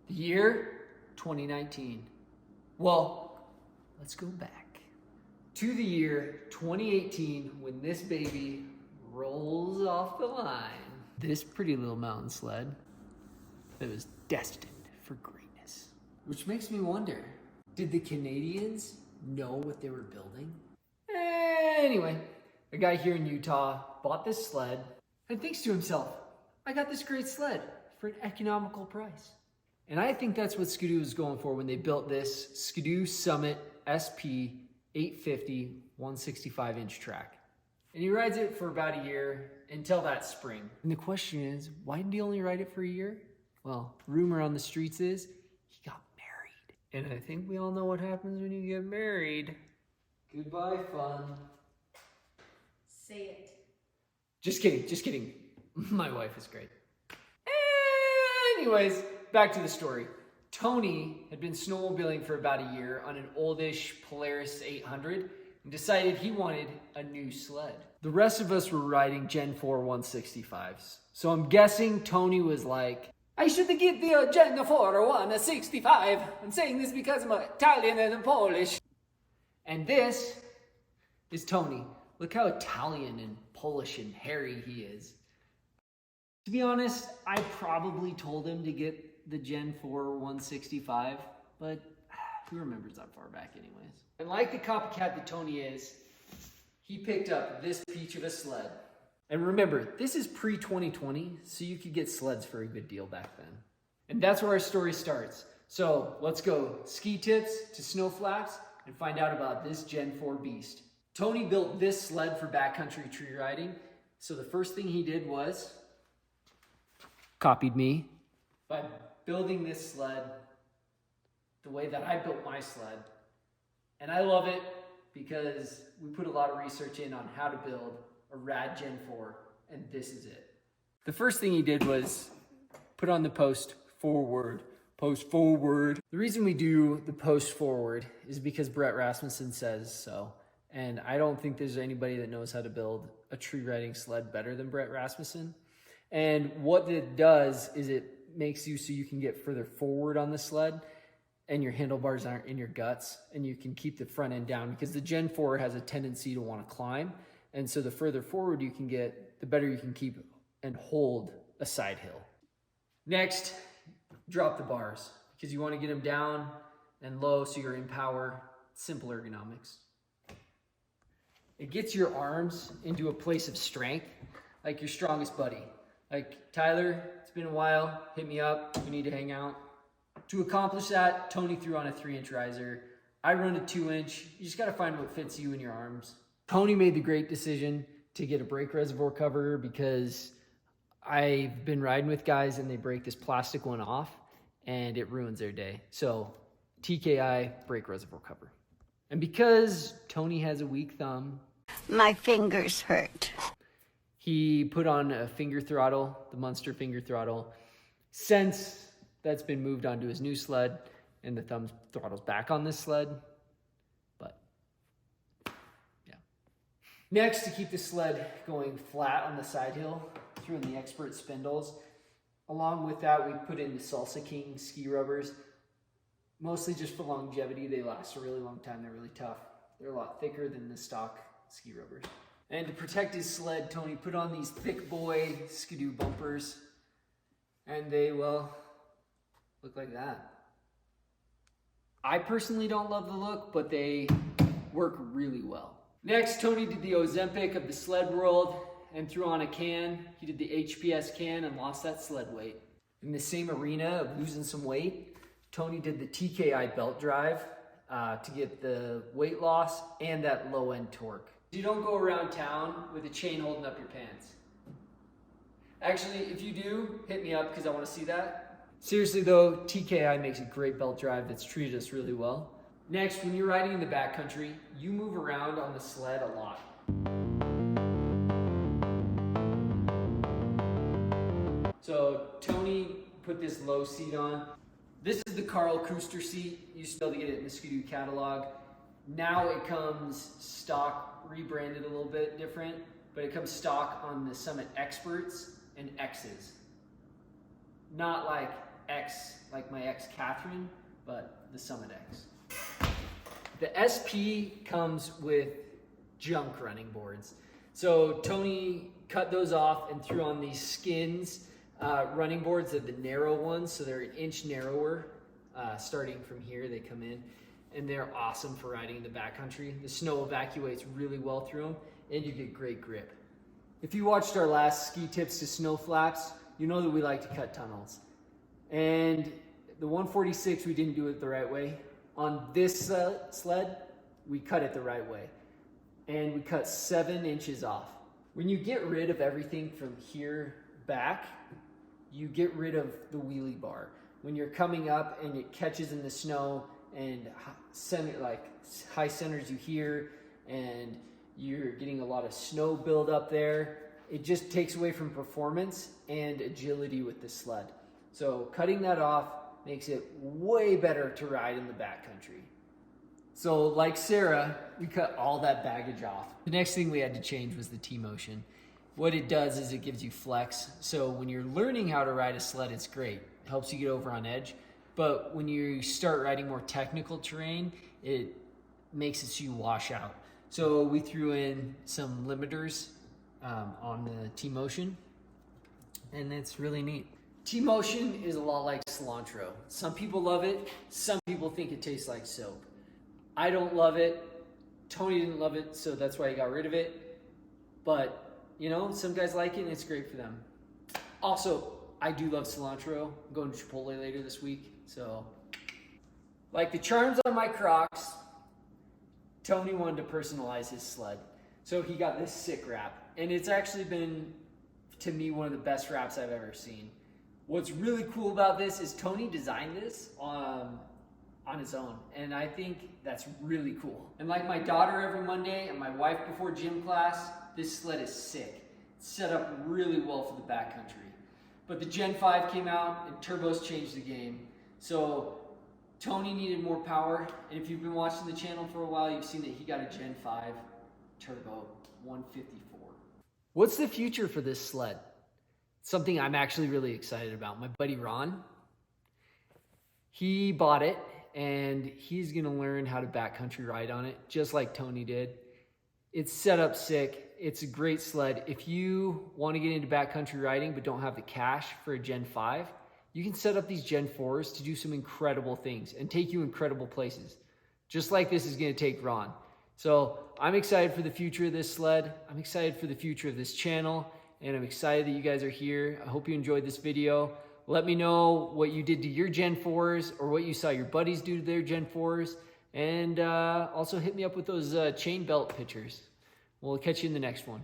The year 2019. Well, let's go back to the year 2018 when this baby rolls off the line. This pretty little mountain sled that was destined for greatness. Which makes me wonder, did the Canadians know what they were building? Anyway, a guy here in Utah bought this sled and thinks to himself, I got this great sled for an economical price. And I think that's what Skidoo was going for when they built this Skidoo Summit SP 850 165-inch track. And he rides it for about a year until that spring. And the question is, why did he only ride it for a year? Well, rumor on the streets is he got married. And I think we all know what happens when you get married. Goodbye, fun. Say it. Just kidding, just kidding. My wife is great. Anyways, back to the story. Tony had been snowmobiling for about a year on an oldish Polaris 800 and decided he wanted a new sled. The rest of us were riding Gen 4 165s. So I'm guessing Tony was like, I should get the Gen 4 165. I'm saying this because I'm Italian and I'm Polish. And this is Tony. Look how Italian and Polish and hairy he is. To be honest, I probably told him to get the Gen 4 165, but who remembers that far back anyways? And like the copycat that Tony is, he picked up this peach of a sled. And remember, this is pre-2020, so you could get sleds for a good deal back then. And that's where our story starts. So let's go ski tips to snow flats and find out about this Gen 4 beast. Tony built this sled for backcountry tree riding. So the first thing he did was copied me by building this sled the way that I built my sled. And I love it because we put a lot of research in on how to build a rad Gen 4, and this is it. The first thing he did was put on the post forward. Post forward. The reason we do the post forward is because Brett Rasmussen says so. And I don't think there's anybody that knows how to build a tree riding sled better than Brett Rasmussen. And what it does is it makes you so you can get further forward on the sled and your handlebars aren't in your guts and you can keep the front end down because the Gen 4 has a tendency to want to climb. And so the further forward you can get, the better you can keep and hold a side hill. Next, drop the bars because you want to get them down and low so you're in power. Simple ergonomics. It gets your arms into a place of strength like your strongest buddy. Like, Tyler, it's been a while, hit me up, we need to hang out. To accomplish that, Tony threw on a 3-inch riser. I run a 2-inch. You just gotta find what fits you and your arms. Tony made the great decision to get a brake reservoir cover because I've been riding with guys and they break this plastic one off and it ruins their day. So, TKI brake reservoir cover. And because Tony has a weak thumb, my fingers hurt. He put on a finger throttle, the Munster finger throttle. Since that's been moved onto his new sled and the thumb throttle's back on this sled. But, yeah. Next, to keep the sled going flat on the side hill, threw in the Expert Spindles. Along with that, we put in the Salsa King ski rubbers. Mostly just for longevity. They last a really long time. They're really tough. They're a lot thicker than the stock ski rubbers. And to protect his sled, Tony put on these thick boy Skidoo bumpers. And they, well, look like that. I personally don't love the look, but they work really well. Next, Tony did the Ozempic of the sled world and threw on a can. He did the HPS can and lost that sled weight. In the same arena of losing some weight, Tony did the TKI belt drive to get the weight loss and that low end torque. You don't go around town with a chain holding up your pants. Actually, if you do, hit me up because I want to see that. Seriously though, TKI makes a great belt drive that's treated us really well. Next, when you're riding in the backcountry, you move around on the sled a lot. So Tony put this low seat on. This is the Carl Cooster seat. You used to be able to get it in the Skidoo catalog. Now it comes stock, rebranded a little bit different, but it comes stock on the Summit Experts and X's. Not like X, like my ex Catherine, but the Summit X. The SP comes with junk running boards. So Tony cut those off and threw on these Skins running boards. They're the narrow ones, so they're an inch narrower. Starting from here, they come in, and they're awesome for riding in the backcountry. The snow evacuates really well through them, and you get great grip. If you watched our last ski tips to snow flaps, you know that we like to cut tunnels. And the 146, we didn't do it the right way. On this sled, we cut it the right way. And we cut 7 inches off. When you get rid of everything from here back, you get rid of the wheelie bar. When you're coming up and it catches in the snow and high centers you here, and you're getting a lot of snow build up there, it just takes away from performance and agility with the sled. So cutting that off makes it way better to ride in the backcountry. So like Sarah, we cut all that baggage off. The next thing we had to change was the T-motion. What it does is it gives you flex. So when you're learning how to ride a sled, it's great. It helps you get over on edge. But when you start riding more technical terrain, it makes it so you wash out. So we threw in some limiters on the T-motion, and it's really neat. T-motion is a lot like cilantro. Some people love it. Some people think it tastes like soap. I don't love it. Tony didn't love it, so that's why he got rid of it. But, you know, some guys like it, and it's great for them. Also, I do love cilantro. I'm going to Chipotle later this week, so. Like the charms on my Crocs, Tony wanted to personalize his sled. So he got this sick wrap. And it's actually been, to me, one of the best wraps I've ever seen. What's really cool about this is Tony designed this on his own. And I think that's really cool. And like my daughter every Monday and my wife before gym class, this sled is sick. It's set up really well for the backcountry. But the Gen 5 came out and turbos changed the game. So Tony needed more power. And if you've been watching the channel for a while, you've seen that he got a Gen 5 turbo 154. What's the future for this sled? Something I'm actually really excited about. My buddy Ron, he bought it and he's gonna learn how to backcountry ride on it, just like Tony did. It's set up sick. It's a great sled. If you want to get into backcountry riding but don't have the cash for a Gen 5, you can set up these Gen 4s to do some incredible things and take you incredible places, just like this is gonna take Ron. So I'm excited for the future of this sled. I'm excited for the future of this channel, and I'm excited that you guys are here. I hope you enjoyed this video. Let me know what you did to your Gen 4s or what you saw your buddies do to their Gen 4s. And also hit me up with those chain belt pictures. We'll catch you in the next one.